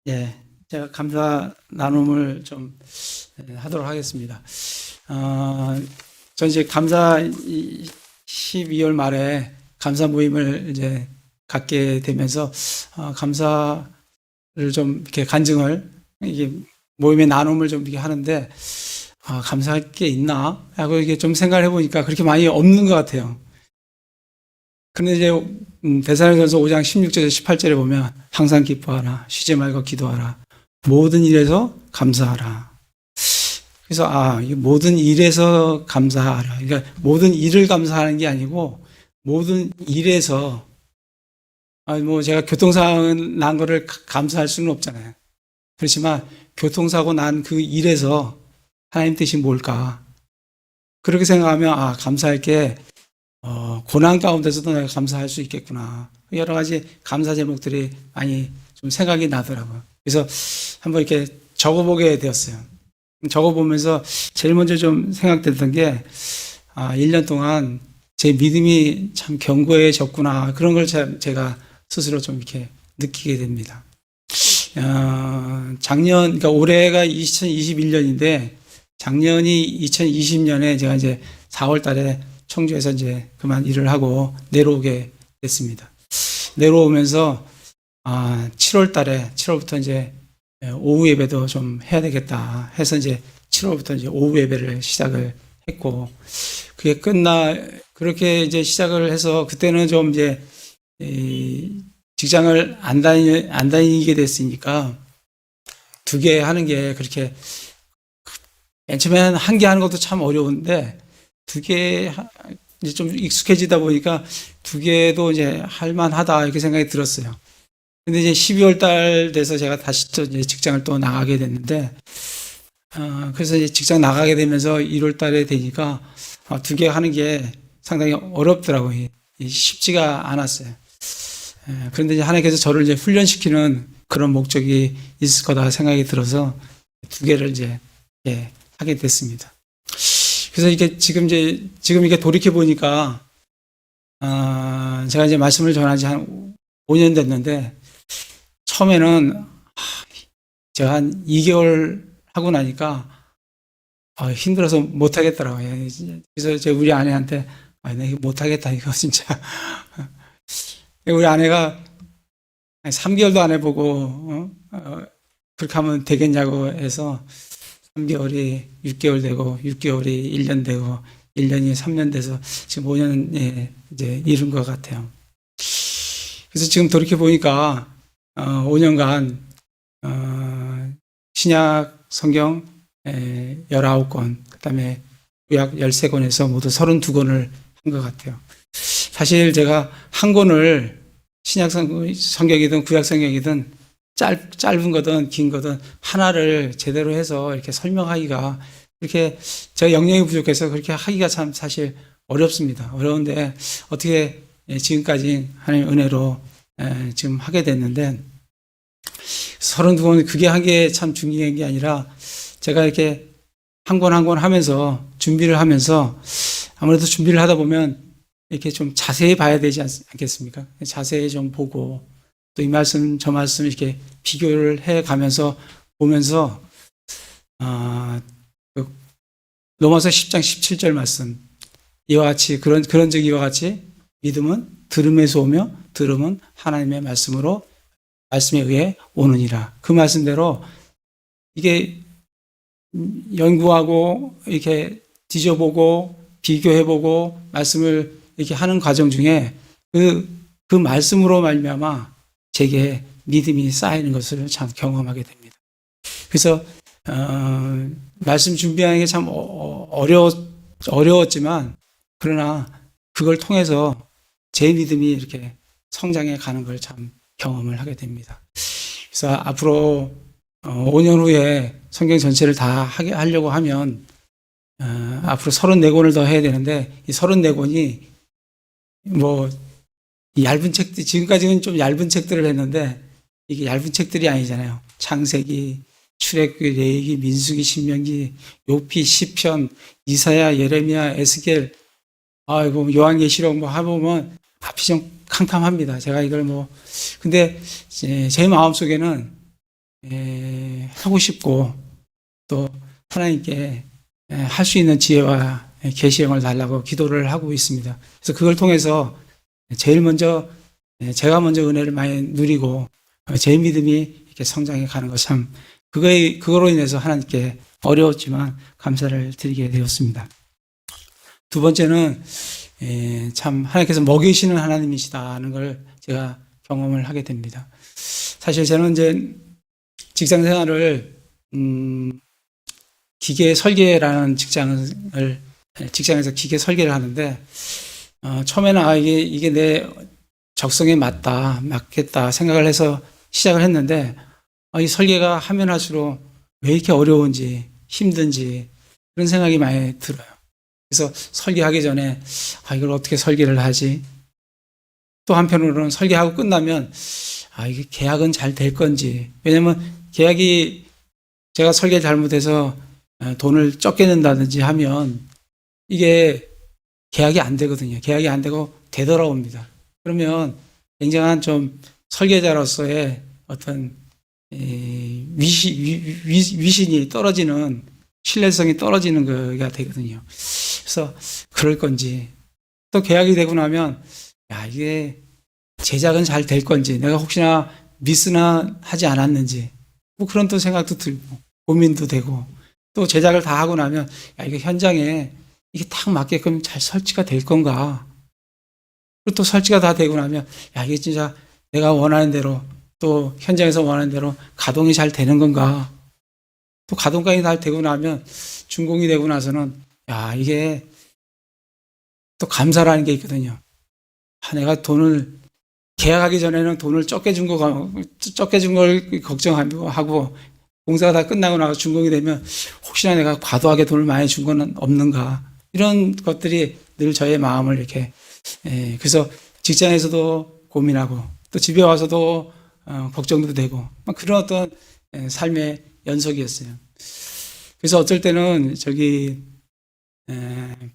예, 제가 감사 나눔을 좀 하도록 하겠습니다. 전 이제 감사 12월 말에 감사 모임을 이제 갖게 되면서 감사를 좀 이렇게 간증을 이게 모임의 나눔을 좀 이렇게 하는데 감사할 게 있나 하고 이게 좀 생각을 해보니까 그렇게 많이 없는 것 같아요. 그런데 이제 데살로니가서 5장 16절에서 18절에 보면 항상 기뻐하라, 쉬지 말고 기도하라, 모든 일에서 감사하라. 그래서 이 모든 일에서 감사하라. 그러니까 모든 일을 감사하는 게 아니고 모든 일에서 뭐 제가 교통사고 난 거를 감사할 수는 없잖아요. 그렇지만 교통사고 난 그 일에서 하나님 뜻이 뭘까? 그렇게 생각하면 감사할 게 고난 가운데서도 내가 감사할 수 있겠구나. 여러 가지 감사 제목들이 많이 좀 생각이 나더라고요. 그래서 한번 이렇게 적어보게 되었어요. 적어보면서 제일 먼저 좀 생각됐던 게, 1년 동안 제 믿음이 참 견고해졌구나. 그런 걸 제가 스스로 좀 이렇게 느끼게 됩니다. 그러니까 올해가 2021년인데, 작년이 2020년에 제가 이제 4월 달에 청주에서 이제 그만 일을 하고 내려오게 됐습니다. 내려오면서 7월부터 이제 오후 예배도 좀 해야 되겠다 해서 이제 7월부터 이제 오후 예배를 시작을 했고, 그게 그렇게 이제 시작을 해서 그때는 좀 이제 직장을 안 다니게 됐으니까 2개 하는 게 그렇게 맨 처음에는 1개 하는 것도 참 어려운데 2개 이제 좀 익숙해지다 보니까 2개도 이제 할만하다 이렇게 생각이 들었어요. 근데 이제 12월 달 돼서 제가 다시 또 이제 직장을 또 나가게 됐는데, 그래서 이제 직장 나가게 되면서 1월 달에 되니까 2개 하는 게 상당히 어렵더라고요. 쉽지가 않았어요. 그런데 이제 하나님께서 저를 이제 훈련시키는 그런 목적이 있을 거다 생각이 들어서 2개를 이제 하게 됐습니다. 그래서 이게 지금 이렇게 돌이켜 보니까 제가 이제 말씀을 전한 지 한 5년 됐는데, 처음에는 제가 한 2개월 하고 나니까 힘들어서 못 하겠더라고요. 그래서 제가 우리 아내한테 나 이거 못 하겠다 이거 진짜. 우리 아내가 3개월도 안 해보고 그렇게 하면 되겠냐고 해서 3개월이 6개월 되고 6개월이 1년 되고 1년이 3년 돼서 지금 5년에 이제 이른 것 같아요. 그래서 지금 돌이켜 보니까 5년간 신약 성경 19권, 그다음에 구약 13권에서 모두 32권을 한 것 같아요. 사실 제가 한 권을 신약 성경이든 구약 성경이든 짧은 거든 긴 거든 하나를 제대로 해서 이렇게 설명하기가, 이렇게 제가 영역이 부족해서 그렇게 하기가 참 사실 어렵습니다. 어려운데 어떻게 지금까지 하나님 은혜로 지금 하게 됐는데, 32권 그게 한 게 참 중요한 게 아니라 제가 이렇게 한 권 한 권 하면서 준비를 하면서, 아무래도 준비를 하다 보면 이렇게 좀 자세히 봐야 되지 않겠습니까? 자세히 좀 보고 또 이 말씀 저 말씀 이렇게 비교를 해 가면서 보면서 로마서 10장 17절 말씀, 이와 같이 그런즉 이와 같이 믿음은 들음에서 오며 들음은 하나님의 말씀에 의해 오느니라. 그 말씀대로 이게 연구하고 이렇게 뒤져보고 비교해보고 말씀을 이렇게 하는 과정 중에 그 말씀으로 말미암아 제게 믿음이 쌓이는 것을 참 경험하게 됩니다. 그래서 말씀 준비하는 게 참 어려웠지만, 그러나 그걸 통해서 제 믿음이 이렇게 성장해 가는 걸 참 경험을 하게 됩니다. 그래서 앞으로 5년 후에 성경 전체를 다 하려고 하면 앞으로 34권을 더 해야 되는데, 이 34권이 뭐 얇은 책들, 지금까지는 좀 얇은 책들을 했는데 이게 얇은 책들이 아니잖아요. 창세기, 출애굽기, 레위기, 민수기, 신명기, 욥기, 시편, 이사야, 예레미야, 에스겔, 요한계시록 뭐 해보면 앞이 좀 캄캄합니다. 제가 이걸 근데 제 마음속에는 하고 싶고 또 하나님께 할 수 있는 지혜와 계시형을 달라고 기도를 하고 있습니다. 그래서 그걸 통해서 제일 먼저 제가 먼저 은혜를 많이 누리고 제 믿음이 이렇게 성장해 가는 것 참 그거로 인해서 하나님께 어려웠지만 감사를 드리게 되었습니다. 두 번째는 참 하나님께서 먹이시는 하나님이시다는 걸 제가 경험을 하게 됩니다. 사실 저는 이제 직장 생활을 기계 설계라는 직장에서 기계 설계를 하는데 처음에는 이게 내 적성에 맞겠다 생각을 해서 시작을 했는데 이 설계가 하면 할수록 왜 이렇게 어려운지 힘든지 그런 생각이 많이 들어요. 그래서 설계하기 전에 이걸 어떻게 설계를 하지? 또 한편으로는 설계하고 끝나면 이게 계약은 잘 될 건지. 왜냐면 계약이 제가 설계 잘못해서 돈을 적게 낸다든지 하면 이게 계약이 안 되거든요. 계약이 안 되고 되돌아옵니다. 그러면 굉장한 좀 설계자로서의 어떤 위신이 떨어지는 신뢰성이 떨어지는 거가 되거든요. 그래서 그럴 건지 또 계약이 되고 나면 이게 제작은 잘 될 건지 내가 혹시나 미스나 하지 않았는지 뭐 그런 또 생각도 들고 고민도 되고 또 제작을 다 하고 나면 이게 현장에 이게 딱 맞게끔 잘 설치가 될 건가 그리고 또 설치가 다 되고 나면 이게 진짜 내가 원하는 대로 또 현장에서 원하는 대로 가동이 잘 되는 건가 또 가동까지 다 되고 나면 준공이 되고 나서는 이게 또 감사라는 게 있거든요. 내가 돈을 계약하기 전에는 돈을 적게 준 걸 걱정하고 공사가 다 끝나고 나서 준공이 되면 혹시나 내가 과도하게 돈을 많이 준 건 없는가 이런 것들이 늘 저의 마음을 이렇게 그래서 직장에서도 고민하고 또 집에 와서도 걱정도 되고 그런 어떤 삶의 연속이었어요. 그래서 어쩔 때는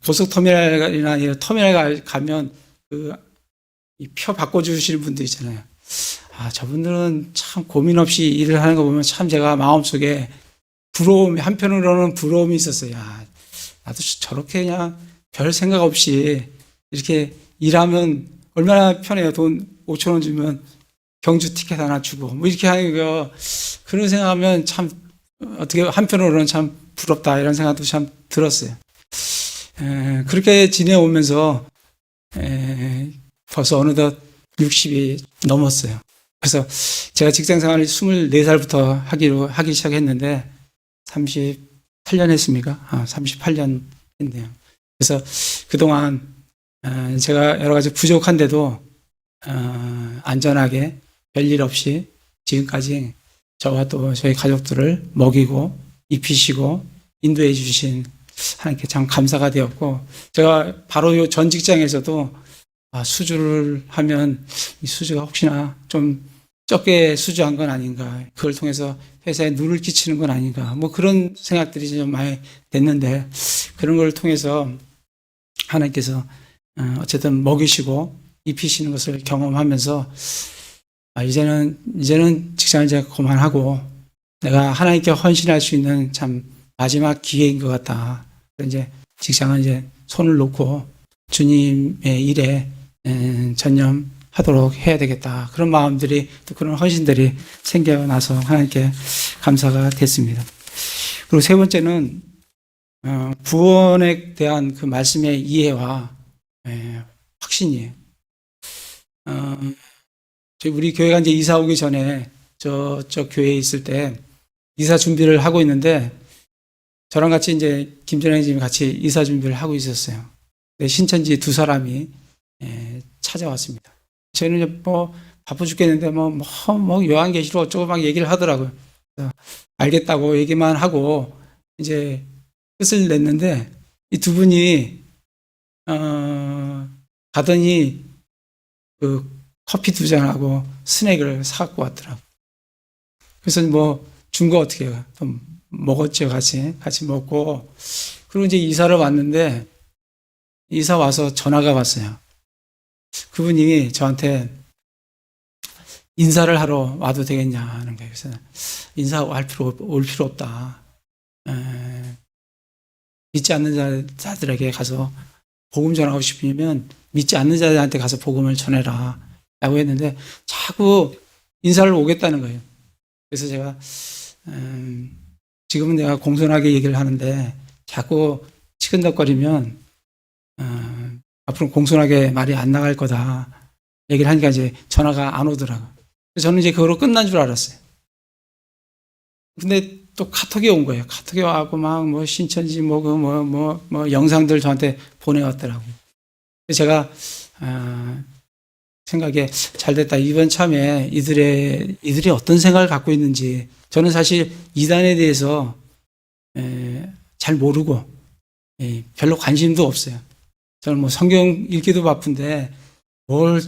고속터미널이나 이런 터미널 가면 이 표 바꿔주시는 분들 있잖아요. 저분들은 참 고민 없이 일을 하는 거 보면 참 제가 마음속에 한편으로는 부러움이 있었어요. 나도 저렇게 그냥 별 생각 없이 이렇게 일하면 얼마나 편해요. 돈 5천 원 주면 경주 티켓 하나 주고 뭐 이렇게 하는 거 그런 생각하면 참 어떻게 한편으로는 참 부럽다 이런 생각도 참 들었어요. 그렇게 지내오면서 벌써 어느덧 60이 넘었어요. 그래서 제가 직장 생활을 24살부터 하기 시작했는데 38년 했습니까? 38년 했네요. 그래서 그동안 제가 여러 가지 부족한데도 안전하게 별일 없이 지금까지 저와 또 저희 가족들을 먹이고 입히시고 인도해 주신 하나님께 참 감사가 되었고 제가 바로 전 직장에서도 수주를 하면 이 수주가 혹시나 좀 적게 수주한 건 아닌가 그걸 통해서 회사에 누를 끼치는 건 아닌가 뭐 그런 생각들이 좀 많이 됐는데 그런 걸 통해서 하나님께서 어쨌든 먹이시고 입히시는 것을 경험하면서 이제는 직장을 이제 그만하고 내가 하나님께 헌신할 수 있는 참 마지막 기회인 것 같다. 이제 직장은 이제 손을 놓고 주님의 일에 전념하도록 해야 되겠다. 그런 마음들이 또 그런 헌신들이 생겨나서 하나님께 감사가 됐습니다. 그리고 세 번째는 구원에 대한 그 말씀의 이해와 확신이에요. 우리 교회가 이제 이사 오기 전에 저쪽 교회에 있을 때 이사 준비를 하고 있는데 저랑 같이 이제 김전영 집이 같이 이사 준비를 하고 있었어요. 신천지 두 사람이 찾아왔습니다. 저는 뭐 바빠 죽겠는데 뭐 요한계시록 어쩌고 막 얘기를 하더라고요. 알겠다고 얘기만 하고 이제 끝을 냈는데 이 두 분이 가더니 그 커피 2잔하고 스낵을 사갖고 왔더라고요. 그래서 뭐 준 거 어떻게 해요? 좀 먹었죠, 같이 먹고. 그리고 이제 이사를 왔는데 이사 와서 전화가 왔어요. 그분이 저한테 인사를 하러 와도 되겠냐 하는 거예요. 그래서 올 필요 없다. 믿지 않는 자들에게 가서 복음 전하고 싶으면 믿지 않는 자들한테 가서 복음을 전해라 라고 했는데 자꾸 인사를 오겠다는 거예요. 그래서 제가 지금은 내가 공손하게 얘기를 하는데 자꾸 치근덕거리면 앞으로 공손하게 말이 안 나갈 거다 얘기를 하니까 이제 전화가 안 오더라고요. 그래서 저는 이제 그거로 끝난 줄 알았어요. 근데 또 카톡이 온 거예요. 카톡이 와고 막 뭐 신천지 뭐 영상들 저한테 보내왔더라고요. 그래서 제가 생각에 잘 됐다. 이번 참에 이들이 어떤 생각을 갖고 있는지 저는 사실 이단에 대해서 잘 모르고 별로 관심도 없어요. 저는 뭐 성경 읽기도 바쁜데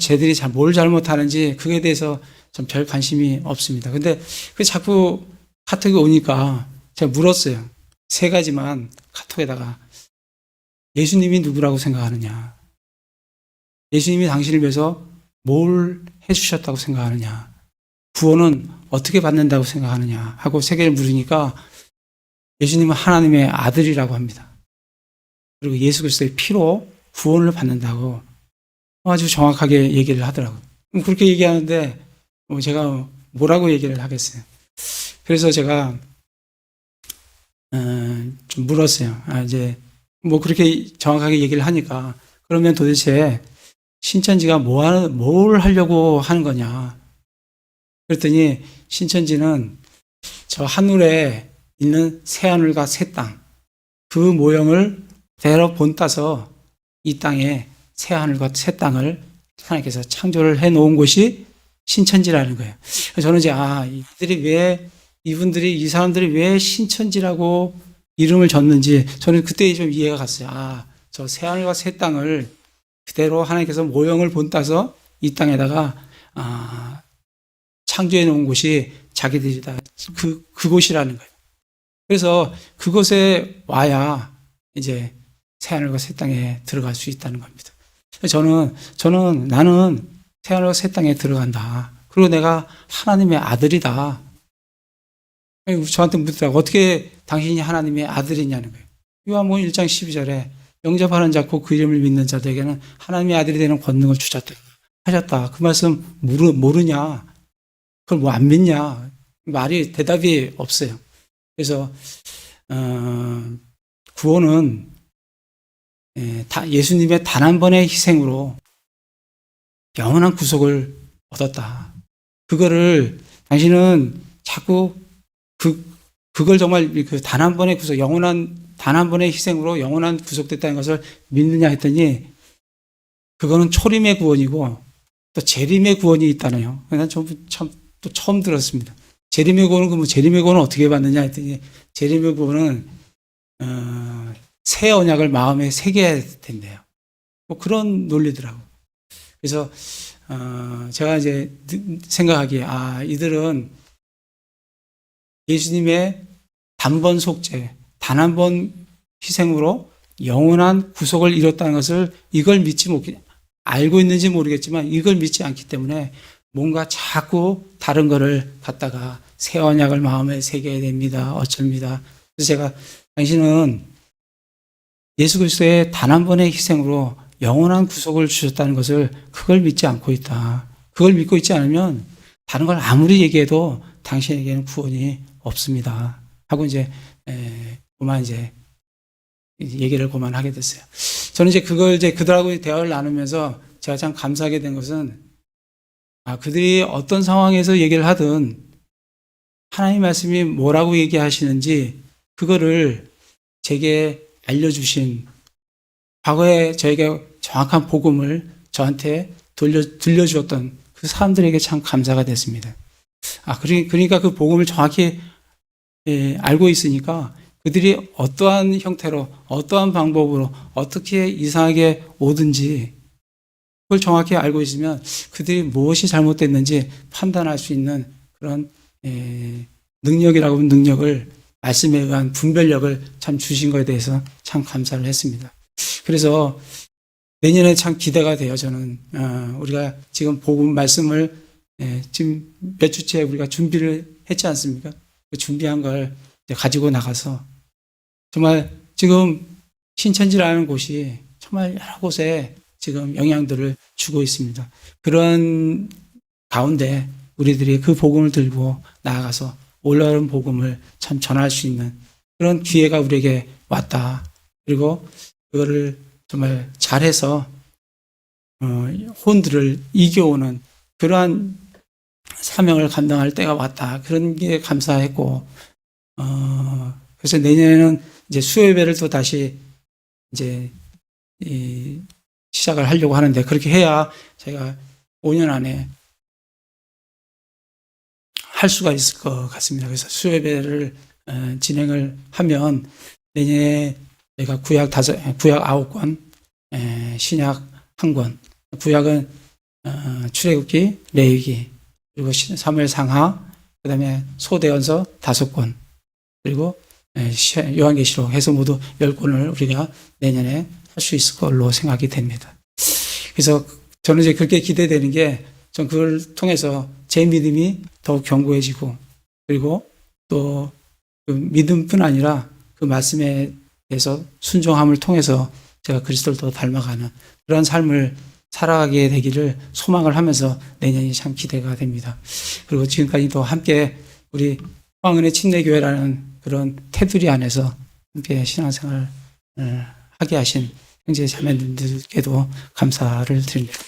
쟤들이 뭘 잘못하는지 그에 대해서 좀 별 관심이 없습니다. 근데 그 자꾸 카톡이 오니까 제가 물었어요. 3가지만 카톡에다가 예수님이 누구라고 생각하느냐? 예수님이 당신을 위해서 뭘 해주셨다고 생각하느냐? 구원은 어떻게 받는다고 생각하느냐? 하고 3개를 물으니까 예수님은 하나님의 아들이라고 합니다. 그리고 예수 그리스도의 피로 구원을 받는다고 아주 정확하게 얘기를 하더라고요. 그렇게 얘기하는데 제가 뭐라고 얘기를 하겠어요. 그래서 제가 좀 물었어요. 이제 뭐 그렇게 정확하게 얘기를 하니까 그러면 도대체 신천지가 뭘 하려고 하는 거냐? 그랬더니 신천지는 저 하늘에 있는 새하늘과 새 땅, 그 모형을 대로 본따서 이 땅에 새하늘과 새 땅을 하나님께서 창조를 해 놓은 곳이 신천지라는 거예요. 저는 이제 이 사람들이 왜 신천지라고 이름을 줬는지 저는 그때 좀 이해가 갔어요. 저 새하늘과 새 땅을 그대로 하나님께서 모형을 본따서 이 땅에다가 창조해 놓은 곳이 자기들이다. 그곳이라는 거예요. 그래서 그곳에 와야 이제 새하늘과 새 땅에 들어갈 수 있다는 겁니다. 나는 새하늘과 새 땅에 들어간다. 그리고 내가 하나님의 아들이다. 저한테 묻더라고. 어떻게 당신이 하나님의 아들이냐는 거예요. 요한복음 1장 12절에 영접하는 자 곧 그 이름을 믿는 자들에게는 하나님의 아들이 되는 권능을 주셨다. 하셨다. 그 말씀 모르냐? 그걸 뭐 안 믿냐? 대답이 없어요. 그래서 구원은 예수님의 단 한 번의 희생으로 영원한 구속을 얻었다. 그거를 당신은 자꾸 그걸 정말 단 한 번의 구속, 단 한 번의 희생으로 영원한 구속됐다는 것을 믿느냐 했더니 그거는 초림의 구원이고 또 재림의 구원이 있다네요. 난 참 또 처음 들었습니다. 재림의 구원은 재림의 구원은 어떻게 받느냐 했더니 재림의 구원은 새 언약을 마음에 새겨야 된대요. 뭐 그런 논리더라고. 그래서 제가 이제 생각하기에 이들은 예수님의 단번 속죄, 단 한 번 희생으로 영원한 구속을 이뤘다는 것을 알고 있는지 모르겠지만 이걸 믿지 않기 때문에 뭔가 자꾸 다른 거를 갖다가 새 언약을 마음에 새겨야 됩니다. 어쩝니다. 그래서 제가 당신은 예수 그리스도의 단 한 번의 희생으로 영원한 구속을 주셨다는 것을 그걸 믿지 않고 있다. 그걸 믿고 있지 않으면 다른 걸 아무리 얘기해도 당신에게는 구원이 없습니다. 하고 얘기를 그만하게 됐어요. 저는 그들하고 대화를 나누면서 제가 참 감사하게 된 것은 그들이 어떤 상황에서 얘기를 하든 하나님 말씀이 뭐라고 얘기하시는지 그거를 제게 알려주신 과거에 저에게 정확한 복음을 저한테 들려주었던 그 사람들에게 참 감사가 됐습니다. 그러니까 그 복음을 정확히 알고 있으니까 그들이 어떠한 형태로, 어떠한 방법으로, 어떻게 이상하게 오든지 그걸 정확히 알고 있으면 그들이 무엇이 잘못됐는지 판단할 수 있는 그런 능력이라고 하면 능력을, 말씀에 의한 분별력을 참 주신 것에 대해서 참 감사를 했습니다. 그래서 내년에 참 기대가 돼요. 저는 우리가 지금 복음 말씀을 지금 몇 주째 우리가 준비를 했지 않습니까? 그 준비한 걸 이제 가지고 나가서 정말 지금 신천지라는 곳이 정말 여러 곳에 지금 영향들을 주고 있습니다. 그런 가운데 우리들이 그 복음을 들고 나아가서 올바른 복음을 참 전할 수 있는 그런 기회가 우리에게 왔다. 그리고 그거를 정말 잘해서 혼들을 이겨오는 그러한 사명을 감당할 때가 왔다. 그런 게 감사했고, 그래서 내년에는 이제 수요예배를 또 다시 이제 시작을 하려고 하는데, 그렇게 해야 제가 5년 안에 할 수가 있을 것 같습니다. 그래서 수요예배를 진행을 하면 내년에 제가 구약 9권, 신약 1권, 구약은 출애굽기, 레위기, 그리고 사무엘 상하, 그 다음에 소대언서 5권, 그리고 요한계시록 해서 모두 10권을 우리가 내년에 할 수 있을 걸로 생각이 됩니다. 그래서 저는 이제 그렇게 기대되는 게, 전 그걸 통해서 제 믿음이 더욱 견고해지고, 그리고 또 그 믿음뿐 아니라 그 말씀에 대해서 순종함을 통해서 제가 그리스도를 더 닮아가는 그런 삶을 살아가게 되기를 소망을 하면서 내년이 참 기대가 됩니다. 그리고 지금까지도 함께 우리 황은혜 침례교회라는 그런 테두리 안에서 함께 신앙생활을 하게 하신 형제 자매님들께도 감사를 드립니다.